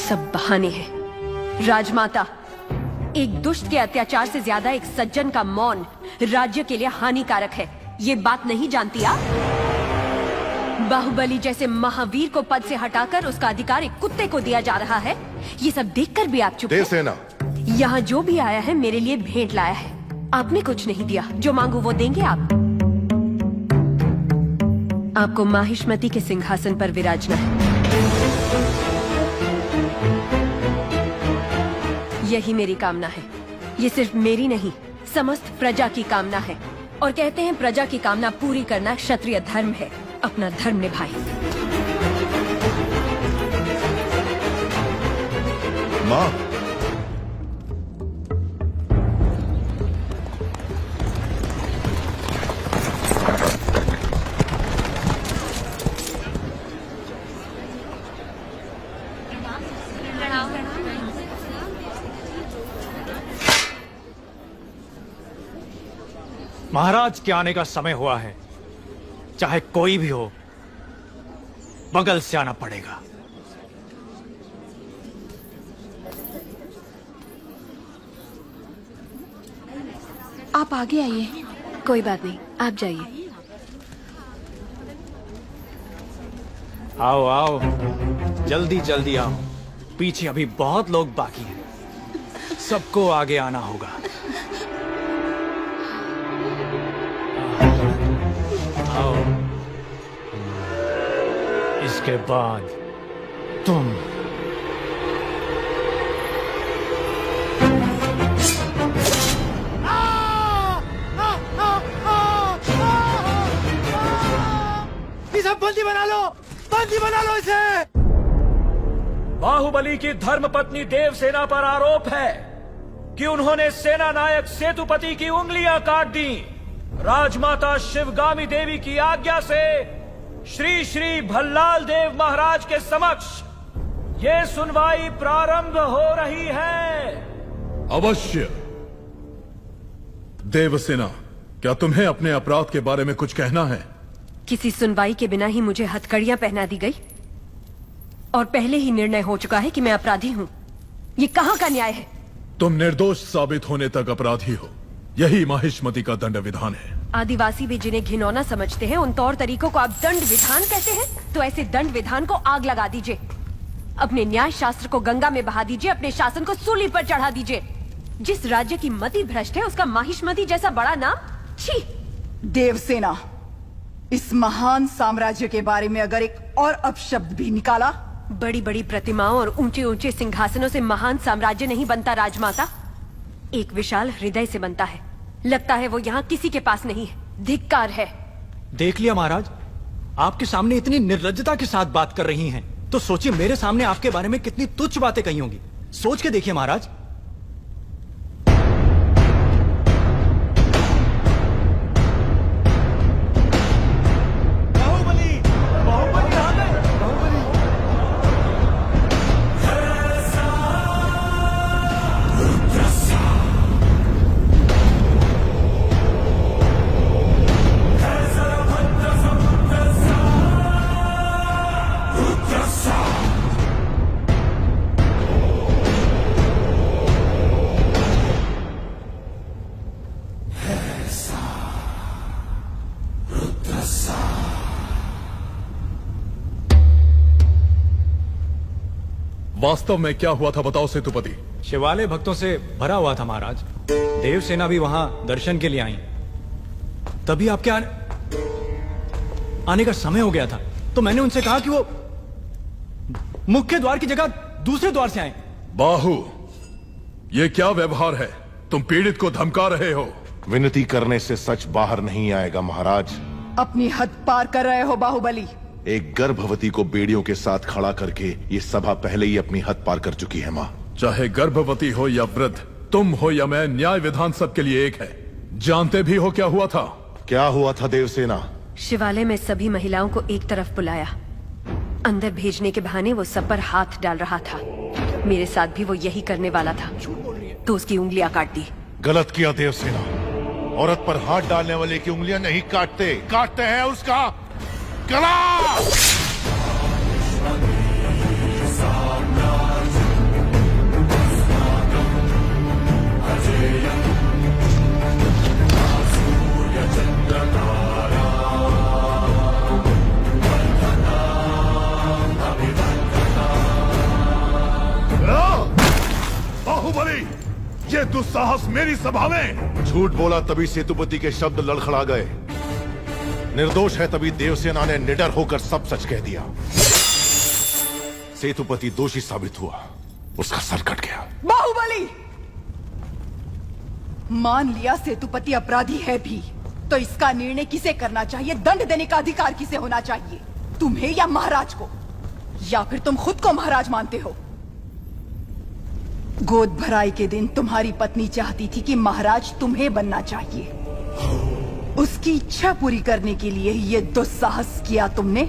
सब बहाने हैं। राजमाता, एक दुष्ट के अत्याचार से ज्यादा एक सज्जन का मौन राज्य के लिए हानिकारक है। ये बात नहीं जानती आप? बाहुबली जैसे महावीर को पद से हटाकर उसका अधिकार एक कुत्ते को दिया जा रहा है। ये सब देखकर भी आप चुप हैं? देवसेना, यहाँ जो भी आया है मेरे लिए भेंट लाया है। आपने कुछ नहीं दिया, जो मांगू वो देंगे आप। आपको माहिष्मति के सिंहासन पर विराजना है। यही मेरी कामना है। ये सिर्फ मेरी नहीं, समस्त प्रजा की कामना है। और कहते हैं प्रजा की कामना पूरी करना क्षत्रिय धर्म है। अपना धर्म निभाए। माँ, महाराज के आने का समय हुआ है। चाहे कोई भी हो, बगल से आना पड़ेगा। आप आगे आइए। कोई बात नहीं, आप जाइए। आओ आओ, जल्दी जल्दी आओ। पीछे अभी बहुत लोग बाकी हैं। सबको आगे आना होगा। आओ, इसके बाद तुम। इसे बंदी बना लो, बंदी बना लो इसे। बाहुबली की धर्मपत्नी देवसेना पर आरोप है कि उन्होंने सेना नायक सेतुपति की उंगलियां काट दी। राजमाता शिवगामी देवी की आज्ञा से श्री श्री भल्लाल देव महाराज के समक्ष ये सुनवाई प्रारंभ हो रही है। अवश्य। देवसेना, क्या तुम्हें अपने अपराध के बारे में कुछ कहना है? किसी सुनवाई के बिना ही मुझे हथकड़ियां पहना दी गई और पहले ही निर्णय हो चुका है कि मैं अपराधी हूं। ये कहां का न्याय है? तुम निर्दोष साबित होने तक अपराधी हो। यही माहिष्मति का दंड विधान है। आदिवासी भी जिन्हें घिनौना समझते हैं, उन तौर तरीकों को आप दंड विधान कहते हैं? तो ऐसे दंड विधान को आग लगा दीजिए। अपने न्याय शास्त्र को गंगा में बहा दीजिए। अपने शासन को सूली पर चढ़ा दीजिए। जिस राज्य की मति भ्रष्ट है, उसका माहिष्मति जैसा बड़ा नाम। छी! देवसेना, इस महान साम्राज्य के बारे में अगर एक और अपशब्द भी निकाला। बड़ी बड़ी प्रतिमाओं और ऊंचे ऊंचे सिंहासनों से महान साम्राज्य नहीं बनता राजमाता, एक विशाल हृदय से बनता है। लगता है वो यहाँ किसी के पास नहीं है। धिक्कार है। देख लिया महाराज, आपके सामने इतनी निर्लज्जता के साथ बात कर रही हैं, तो सोचिए मेरे सामने आपके बारे में कितनी तुच्छ बातें कही होंगी। सोच के देखिए महाराज। वास्तव में क्या हुआ था बताओ सेतुपति। शिवालय भक्तों से भरा हुआ था महाराज। देवसेना भी वहां दर्शन के लिए आई। तभी आपके आने का समय हो गया था, तो मैंने उनसे कहा कि वो मुख्य द्वार की जगह दूसरे द्वार से आए। बाहु, ये क्या व्यवहार है? तुम पीड़ित को धमका रहे हो। विनती करने से सच बाहर नहीं आएगा महाराज। अपनी हद पार कर रहे हो बाहुबली। एक गर्भवती को बेड़ियों के साथ खड़ा करके ये सभा पहले ही अपनी हद पार कर चुकी है माँ। चाहे गर्भवती हो या वृद्ध, तुम हो या मैं, न्याय विधान सबके लिए एक है। जानते भी हो क्या हुआ था? क्या हुआ था देवसेना? शिवालय में सभी महिलाओं को एक तरफ बुलाया। अंदर भेजने के बहाने वो सब पर हाथ डाल रहा था। मेरे साथ भी वो यही करने वाला था, तो उसकी उंगलियां काट दी। गलत किया देवसेना। औरत पर हाथ डालने वाले की उंगलियां नहीं काटते, काटते हैं उसका गला। ये दुस्साहस मेरी सभा में। झूठ बोला तभी सेतुपति के शब्द लड़खड़ा गए। निर्दोष है तभी देवसेना ने निडर होकर सब सच कह दिया। सेतुपति दोषी साबित हुआ, उसका सर कट गया। बाहुबली, मान लिया सेतुपति अपराधी है भी, तो इसका निर्णय किसे करना चाहिए, दंड देने का अधिकार किसे होना चाहिए, तुम्हें या महाराज को? या फिर तुम खुद को महाराज मानते हो? गोद भराई के दिन तुम्हारी पत्नी चाहती थी कि महाराज तुम्हें बनना चाहिए। उसकी इच्छा पूरी करने के लिए ये दुस्साहस किया तुमने।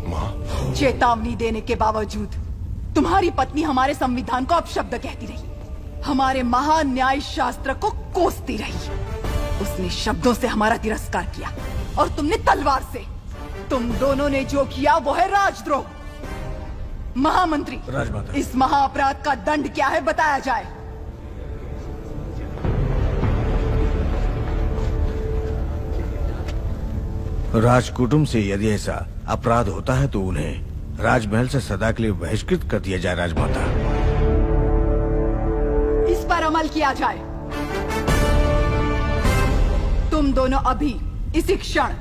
मां, चेतावनी देने के बावजूद तुम्हारी पत्नी हमारे संविधान को अपशब्द कहती रही, हमारे महान न्याय शास्त्र को कोसती रही। उसने शब्दों से हमारा तिरस्कार किया और तुमने तलवार से। तुम दोनों ने जो किया वो है राजद्रोह। महामंत्री, राजमाता, इस महाअपराध का दंड क्या है बताया जाए। राजकुटुंब से यदि ऐसा अपराध होता है तो उन्हें राजमहल से सदा के लिए बहिष्कृत कर दिया जाए। राजमाता, इस पर अमल किया जाए। तुम दोनों अभी इसी क्षण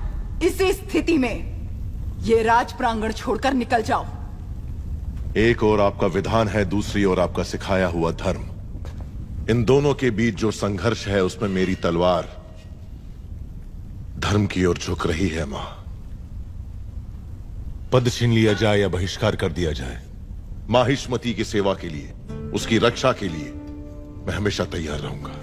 इसी स्थिति में ये राज प्रांगण छोड़कर निकल जाओ। एक और आपका विधान है, दूसरी ओर आपका सिखाया हुआ धर्म। इन दोनों के बीच जो संघर्ष है उसमें मेरी तलवार धर्म की ओर झुक रही है। मां, पद छीन लिया जाए या बहिष्कार कर दिया जाए, माहिष्मती की सेवा के लिए, उसकी रक्षा के लिए मैं हमेशा तैयार रहूंगा।